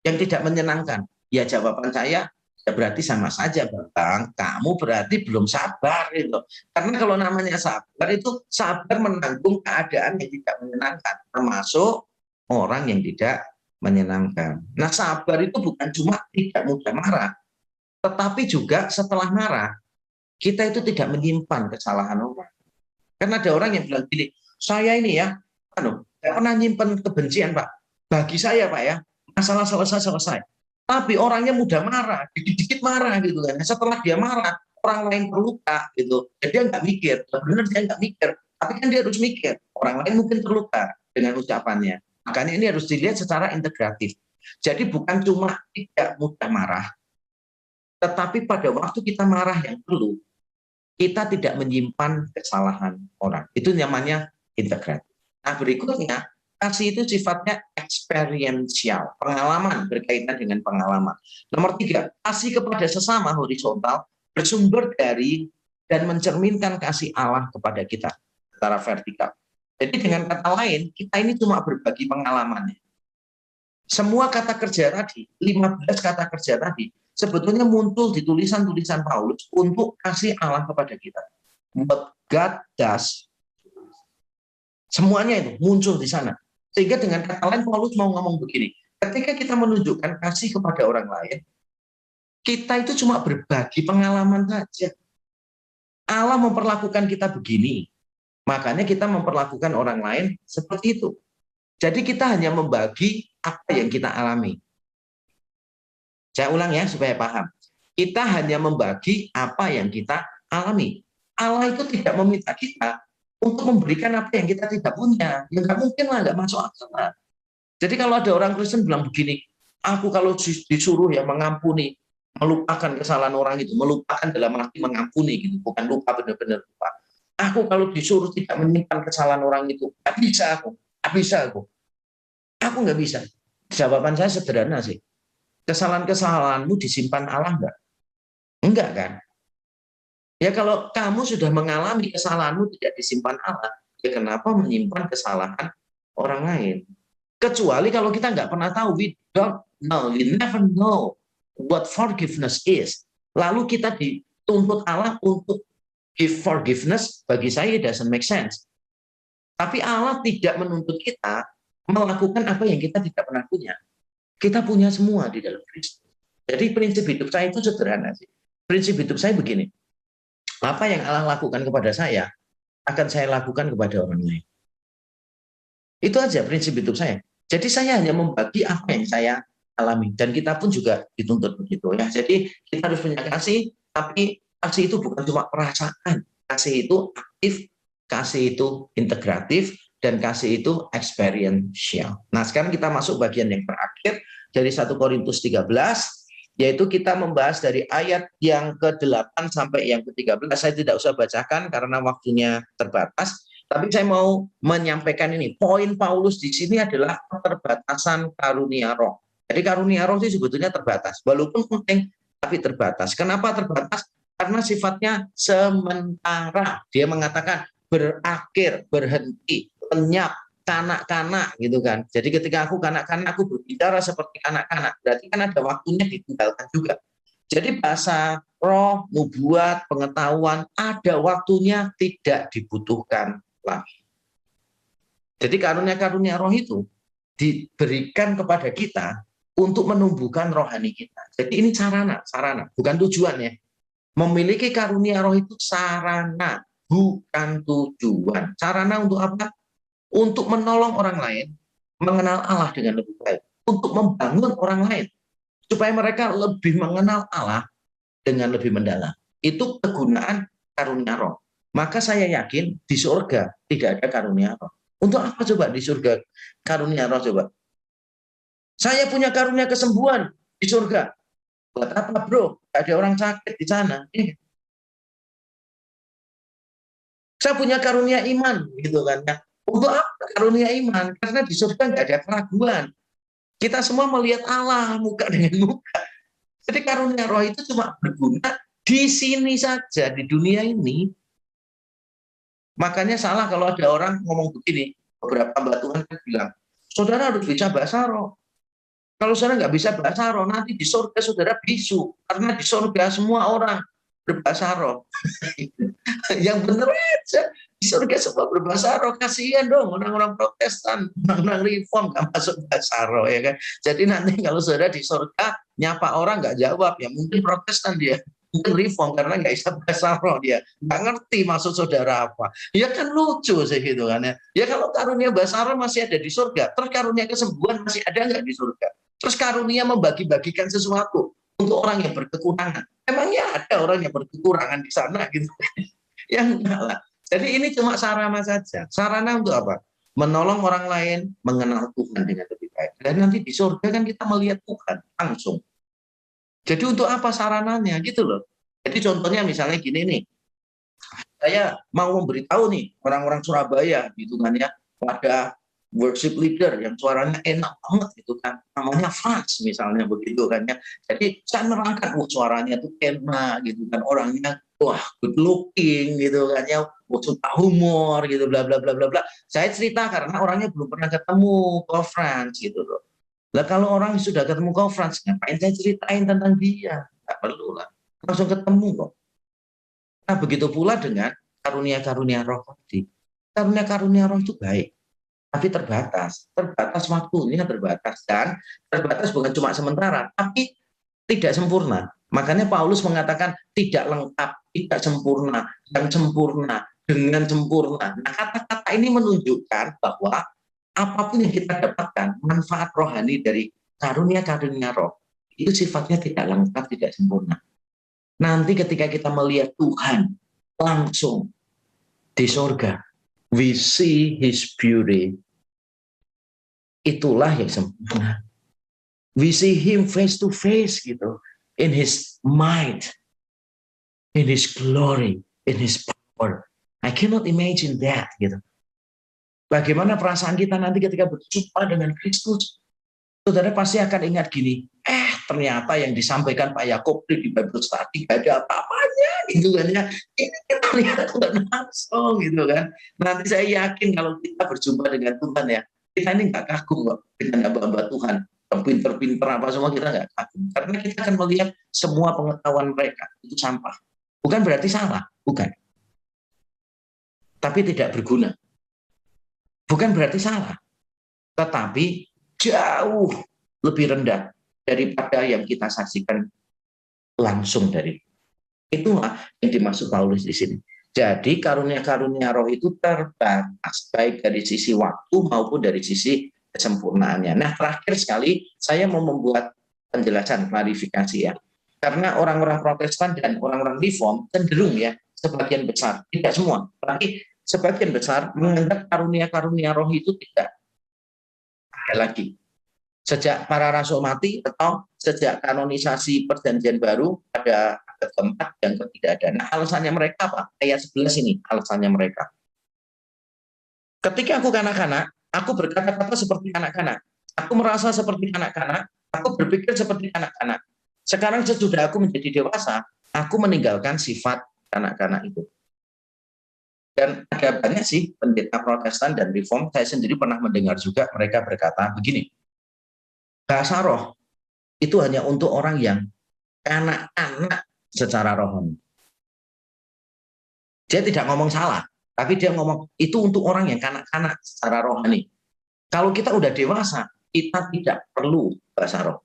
yang tidak menyenangkan. Ya jawaban saya, ya berarti sama saja Bang, kamu berarti belum sabar gitu. Karena kalau namanya sabar itu sabar menanggung keadaan yang tidak menyenangkan, termasuk orang yang tidak menyenangkan. Nah, sabar itu bukan cuma tidak mudah marah, tetapi juga setelah marah, kita itu tidak menyimpan kesalahan orang. Karena ada orang yang bilang gini, saya ini ya, nggak pernah nyimpan kebencian, Pak. Bagi saya, Pak ya, masalah selesai. Tapi orangnya mudah marah, dikit-dikit marah gitu kan. Setelah dia marah, orang lain terluka gitu. Jadi dia nggak mikir, benar dia nggak mikir. Tapi kan dia harus mikir, orang lain mungkin terluka dengan ucapannya. Makanya ini harus dilihat secara integratif. Jadi bukan cuma tidak mudah marah, tetapi pada waktu kita marah yang perlu, kita tidak menyimpan kesalahan orang. Itu namanya integratif. Nah, berikutnya, kasih itu sifatnya experiential, pengalaman, berkaitan dengan pengalaman. Nomor 3, kasih kepada sesama horizontal bersumber dari dan mencerminkan kasih Allah kepada kita secara vertikal. Jadi dengan kata lain, kita ini cuma berbagi pengalamannya. Semua kata kerja tadi, 15 kata kerja tadi, sebetulnya muncul di tulisan-tulisan Paulus untuk kasih Allah kepada kita. What God does, semuanya itu muncul di sana. Sehingga dengan kata lain Paulus mau ngomong begini, ketika kita menunjukkan kasih kepada orang lain, kita itu cuma berbagi pengalaman saja. Allah memperlakukan kita begini, makanya kita memperlakukan orang lain seperti itu. Jadi kita hanya membagi apa yang kita alami. Saya ulang ya supaya paham. Kita hanya membagi apa yang kita alami. Allah itu tidak meminta kita untuk memberikan apa yang kita tidak punya. Ya nggak mungkin lah, nggak masuk akal lah. Jadi kalau ada orang Kristen bilang begini, aku kalau disuruh ya mengampuni, melupakan kesalahan orang itu, melupakan dalam arti mengampuni gitu, bukan lupa benar-benar lupa. Aku kalau disuruh tidak menyimpan kesalahan orang itu, nggak bisa aku, nggak bisa aku. Aku nggak bisa. Jawaban saya sederhana sih. Kesalahan-kesalahanmu disimpan Allah enggak? Enggak kan? Ya kalau kamu sudah mengalami kesalahanmu tidak disimpan Allah, ya kenapa menyimpan kesalahan orang lain? Kecuali kalau kita nggak pernah tahu, we don't know, we never know what forgiveness is. Lalu kita dituntut Allah untuk give forgiveness, bagi saya it doesn't make sense. Tapi Allah tidak menuntut kita melakukan apa yang kita tidak pernah punya. Kita punya semua di dalam Kristus. Jadi prinsip hidup saya itu sederhana sih. Prinsip hidup saya begini. Apa yang Allah lakukan kepada saya, akan saya lakukan kepada orang lain. Itu aja prinsip hidup saya. Jadi saya hanya membagi apa yang saya alami. Dan kita pun juga dituntut begitu ya. Jadi kita harus punya kasih, tapi kasih itu bukan cuma perasaan. Kasih itu aktif, kasih itu integratif, dan kasih itu experiential. Nah, sekarang kita masuk bagian yang terakhir dari 1 Korintus 13, yaitu kita membahas dari ayat yang ke-8 sampai yang ke-13. Saya tidak usah bacakan karena waktunya terbatas, tapi saya mau menyampaikan ini. Poin Paulus di sini adalah keterbatasan karunia roh. Jadi karunia roh itu sebetulnya terbatas, walaupun penting, tapi terbatas. Kenapa terbatas? Karena sifatnya sementara. Dia mengatakan berakhir, berhenti, lenyap, kanak-kanak gitu kan. Jadi ketika aku kanak-kanak, aku berbicara seperti kanak-kanak. Berarti kan ada waktunya ditinggalkan juga. Jadi bahasa roh, nubuat, pengetahuan, ada waktunya tidak dibutuhkan lagi. Jadi karunia-karunia roh itu diberikan kepada kita untuk menumbuhkan rohani kita. Jadi ini sarana, bukan tujuan ya. Memiliki karunia roh itu sarana, bukan tujuan. Sarana untuk apa? Untuk menolong orang lain mengenal Allah dengan lebih baik, untuk membangun orang lain supaya mereka lebih mengenal Allah dengan lebih mendalam. Itu kegunaan karunia roh. Maka saya yakin di surga tidak ada karunia roh. Untuk apa coba di surga karunia roh coba? Saya punya karunia kesembuhan di surga. Buat apa bro? Ada orang sakit di sana. Saya punya karunia iman gitu kan ya. Untuk apa karunia iman? Karena di surga nggak ada keraguan. Kita semua melihat Allah muka dengan muka. Jadi karunia roh itu cuma berguna di sini saja, di dunia ini. Makanya salah kalau ada orang ngomong begini. Beberapa Mbak Tuhan bilang, saudara harus bisa bahasa roh. Kalau saudara nggak bisa bahasa roh, nanti di surga saudara bisu. Karena di surga semua orang berbahasa roh. Yang benar aja. Di surga semua berbahasa roh. Kasihan dong orang-orang Protestan, orang-orang Reform nggak masuk bahasa roh ya kan. Jadi nanti kalau saudara di surga nyapa orang nggak jawab, ya mungkin Protestan dia, mungkin Reform karena nggak bisa bahasa roh dia, nggak ngerti maksud saudara apa. Ya kan lucu sih gitu kan ya. Ya kalau karunia bahasa roh masih ada di surga, terus karunia kesembuhan masih ada nggak di surga? Terus karunia membagi-bagikan sesuatu untuk orang yang berkekurangan. Emangnya ada orang yang berkekurangan di sana gitu? Yang enggak lah. Jadi ini cuma sarana saja. Sarana untuk apa? Menolong orang lain mengenal Tuhan dengan lebih baik. Dan nanti di surga kan kita melihat Tuhan langsung. Jadi untuk apa sarananya gitu loh. Jadi contohnya misalnya gini nih. Saya mau memberitahu nih orang-orang Surabaya gitu kan ya, pada worship leader yang suaranya enak banget gitu kan, namanya Franz misalnya begitu kan ya. Jadi saya nerangkan, suaranya tuh enak gitu kan, orangnya wah good looking gitu kan ya, suka humor gitu bla bla bla bla bla. Saya cerita karena orangnya belum pernah ketemu Ko Franz gitu loh. Lah kalau orang sudah ketemu Ko Franz, ngapain saya ceritain tentang dia? Nggak perlu lah, langsung ketemu kok. Nah begitu pula dengan karunia-karunia roh tadi. Karunia-karunia roh itu baik, tapi terbatas. Terbatas waktunya, terbatas. Dan terbatas bukan cuma sementara, tapi tidak sempurna. Makanya Paulus mengatakan tidak lengkap, tidak sempurna, dan sempurna, dengan sempurna. Nah kata-kata ini menunjukkan bahwa apapun yang kita dapatkan, manfaat rohani dari karunia-karunia roh, itu sifatnya tidak lengkap, tidak sempurna. Nanti ketika kita melihat Tuhan langsung di surga, we see His beauty. Itulah yang sempurna. We see Him face to face gitu, in His might, in His glory, in His power. I cannot imagine that gitu. Bagaimana perasaan kita nanti ketika berjumpa dengan Kristus? Saudara pasti akan ingat gini, ternyata yang disampaikan Pak Yakub di Bible Study gak ada apa-apanya gitu kan ya. Ini kita lihat Tuhan langsung gitu kan. Nanti saya yakin kalau kita berjumpa dengan Tuhan ya, kita ini nggak kagum kok dengan hamba-hamba Tuhan. Pinter-pinter apa semua kita nggak kagum. Karena kita akan melihat semua pengetahuan mereka itu sampah. Bukan berarti salah, bukan. Tapi tidak berguna. Bukan berarti salah. Tetapi jauh lebih rendah daripada yang kita saksikan langsung dari. Itulah yang dimaksud Paulus di sini. Jadi karunia-karunia roh itu terbatas baik dari sisi waktu maupun dari sisi kesempurnaannya. Nah terakhir sekali saya mau membuat penjelasan klarifikasi ya. Karena orang-orang Protestan dan orang-orang Reform cenderung ya sebagian besar, tidak semua, tapi sebagian besar menganggap karunia-karunia roh itu tidak ada lagi. Sejak para rasul mati atau sejak kanonisasi perjanjian baru pada abad keempat yang tidak ada. Nah alasannya mereka apa? Ayat 11 ini alasannya mereka. Ketika aku kanak-kanak, aku berkata-kata seperti kanak-kanak. Aku merasa seperti kanak-kanak, aku berpikir seperti kanak-kanak. Sekarang sesudah aku menjadi dewasa, aku meninggalkan sifat kanak-kanak itu. Dan ada banyak sih pendeta Protestan dan Reform, saya sendiri pernah mendengar juga mereka berkata begini, bahasa roh itu hanya untuk orang yang kanak-kanak secara rohani. Dia tidak ngomong salah, tapi dia ngomong itu untuk orang yang kanak-kanak secara rohani. Kalau kita udah dewasa, kita tidak perlu bahasa roh.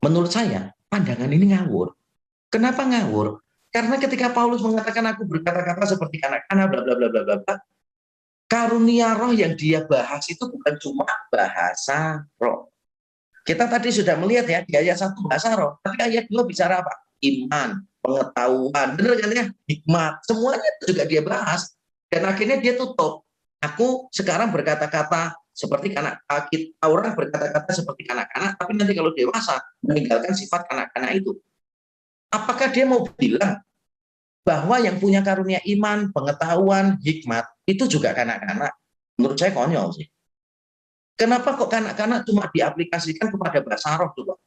Menurut saya, pandangan ini ngawur. Kenapa ngawur? Karena ketika Paulus mengatakan aku berkata-kata seperti kanak-kanak, bla bla bla bla bla, karunia roh yang dia bahas itu bukan cuma bahasa roh. Kita tadi sudah melihat ya di ayat 1 bahasa roh, tapi ayat 2 bicara apa? Iman, pengetahuan, benar kan ya? Hikmat, semuanya itu juga dia bahas. Dan akhirnya dia tutup. Aku sekarang berkata-kata seperti kanak-kanak, orang berkata-kata seperti kanak-kanak, tapi nanti kalau dewasa meninggalkan sifat kanak-kanak itu. Apakah dia mau bilang bahwa yang punya karunia iman, pengetahuan, hikmat, itu juga kanak-kanak? Menurut saya konyol sih. Kenapa kok kanak-kanak cuma diaplikasikan kepada bahasa roh coba?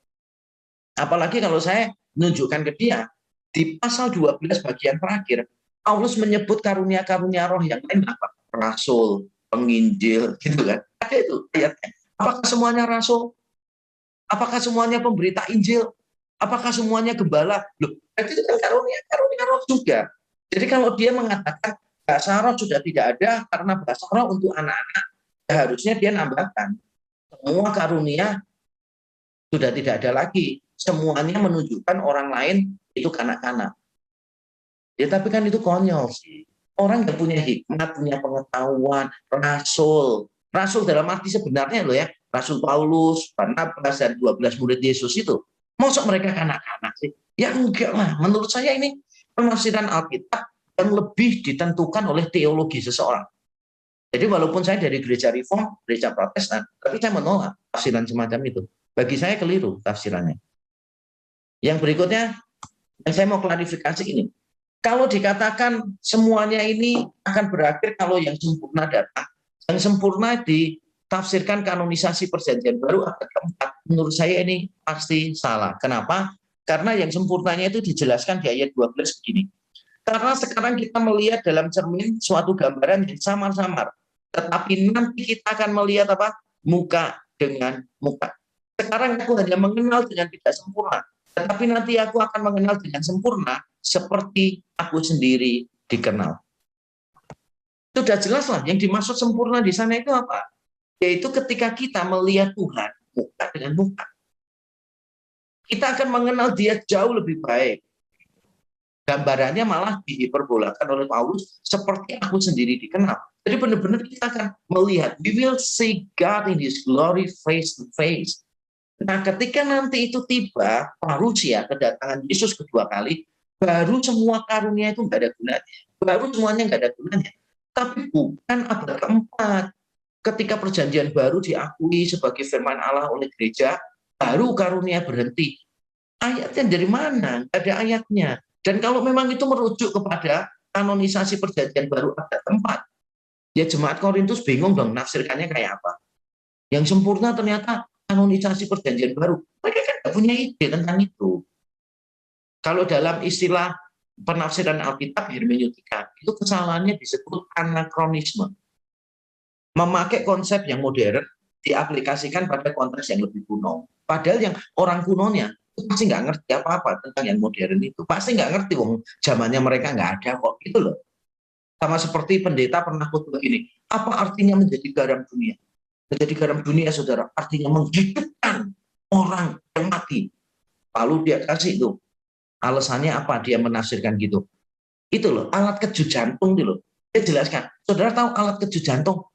Apalagi kalau saya menunjukkan ke dia, di pasal 12 bagian terakhir, Paulus menyebut karunia-karunia roh yang lain apa? Rasul, penginjil, gitu kan. Ada itu ayatnya. Apakah semuanya rasul? Apakah semuanya pemberita Injil? Apakah semuanya gembala? Loh, itu kan karunia roh juga. Jadi kalau dia mengatakan bahasa roh sudah tidak ada karena bahasa roh untuk anak-anak, ya harusnya dia nambahkan semua karunia sudah tidak ada lagi. Semuanya menunjukkan orang lain itu kanak-kanak. Ya tapi kan itu konyol sih. Orang yang punya hikmat, punya pengetahuan, rasul. Rasul dalam arti sebenarnya loh ya, Rasul Paulus, Barnabas, dan 12 murid Yesus itu. Maksud mereka kanak-kanak sih? Ya enggak lah. Menurut saya ini penafsiran Alkitab yang lebih ditentukan oleh teologi seseorang. Jadi walaupun saya dari gereja Reform, gereja Protestan, tapi saya menolak tafsiran semacam itu. Bagi saya keliru tafsirannya. Yang berikutnya, yang saya mau klarifikasi ini. Kalau dikatakan semuanya ini akan berakhir kalau yang sempurna datang, yang sempurna ditafsirkan kanonisasi perjanjian baru abad keempat, menurut saya ini pasti salah. Kenapa? Karena yang sempurnanya itu dijelaskan di ayat 12 begini. Karena sekarang kita melihat dalam cermin suatu gambaran yang samar-samar, tetapi nanti kita akan melihat apa? Muka dengan muka. Sekarang aku hanya mengenal dengan tidak sempurna, tetapi nanti aku akan mengenal dengan sempurna seperti aku sendiri dikenal. Itu sudah jelas lah, yang dimaksud sempurna di sana itu apa? Yaitu ketika kita melihat Tuhan muka dengan muka. Kita akan mengenal dia jauh lebih baik. Gambarannya malah dihiperbolakan oleh Paulus seperti aku sendiri dikenal. Jadi benar-benar kita akan melihat, we will see God in His glory face to face. Nah, ketika nanti itu tiba, parousia, kedatangan Yesus kedua kali, baru semua karunia itu nggak ada gunanya. Baru semuanya nggak ada gunanya. Tapi bukan abad keempat. Ketika perjanjian baru diakui sebagai firman Allah oleh gereja, baru karunia berhenti. Ayatnya dari mana? Nggak ada ayatnya. Dan kalau memang itu merujuk kepada kanonisasi perjanjian baru abad keempat, ya jemaat Korintus bingung dong nafsirkannya kayak apa. Yang sempurna ternyata kanonisasi perjanjian baru. Mereka kan nggak punya ide tentang itu. Kalau dalam istilah penafsiran Alkitab hermeneutika, itu kesalahannya disebut anakronisme. Memakai konsep yang modern diaplikasikan pada konteks yang lebih kuno. Padahal yang orang kunonya itu pasti nggak ngerti apa-apa tentang yang modern itu. Pasti nggak ngerti, wong zamannya mereka nggak ada kok, gitu loh. Sama seperti pendeta pernah khotbah begini, apa artinya menjadi garam dunia? Menjadi garam dunia, saudara, artinya menghidupkan orang yang mati. Lalu dia kasih itu, alasannya apa dia menafsirkan gitu. Itu loh, alat kejut jantung itu loh. Dia jelaskan, saudara tahu alat kejut jantung?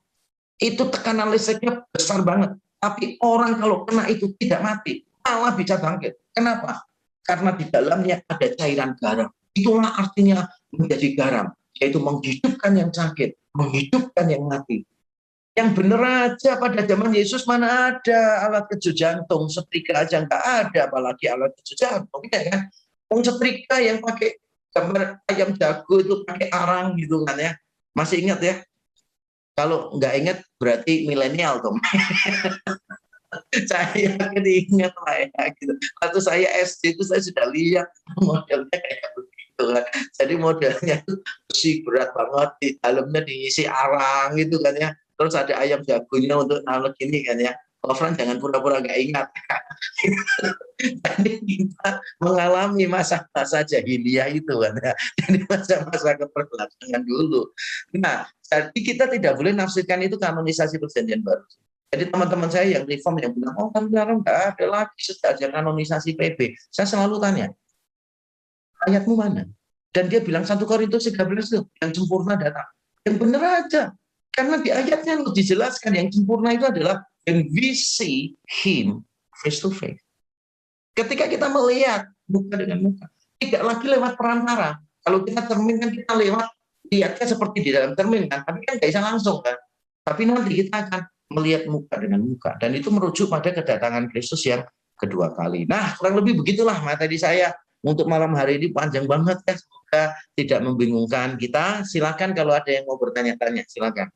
Itu tekanan listriknya besar banget. Tapi orang kalau kena itu tidak mati, malah bisa bangkit. Kenapa? Karena di dalamnya ada cairan garam. Itulah artinya menjadi garam, yaitu menghidupkan yang sakit, menghidupkan yang mati. Yang benar aja pada zaman Yesus mana ada alat kejut jantung, setrika aja nggak ada, apalagi alat kejut jantung, ya kan? Setrika yang pakai gambar ayam jago itu pakai arang gitu kan ya. Masih ingat ya? Kalau nggak ingat berarti milenial dong. Saya yakin ingat lah ya gitu. Waktu saya SD itu saya sudah lihat modelnya kayak begitu kan. Jadi modelnya itu besi berat banget, di dalamnya diisi arang gitu kan ya. Terus ada ayam jagonya untuk nalek ini kan ya. Ofran jangan pura-pura nggak ingat. Jadi kita mengalami masa-masa jahiliyah itu kan ya. Jadi masa-masa keperbelakangan dulu. Nah, jadi kita tidak boleh nafsirkan itu kanonisasi perjanjian baru. Jadi teman-teman saya yang reform yang bilang, oh kan sekarang nggak ada lagi sejak kanonisasi PB. Saya selalu tanya, ayatmu mana? Dan dia bilang 1 Korintus 13 itu, yang sempurna datang. Yang benar aja. Karena di ayatnya dijelaskan yang sempurna itu adalah when we see him face to face. Ketika kita melihat muka dengan muka, tidak lagi lewat perantara. Kalau kita cermin kan kita lewat, lihatnya seperti di dalam cermin kan, tapi kan nggak bisa langsung kan. Tapi nanti kita akan melihat muka dengan muka. Dan itu merujuk pada kedatangan Kristus yang kedua kali. Nah, kurang lebih begitulah materi saya untuk malam hari ini, panjang banget ya. Semoga tidak membingungkan kita. Silakan kalau ada yang mau bertanya-tanya, silakan.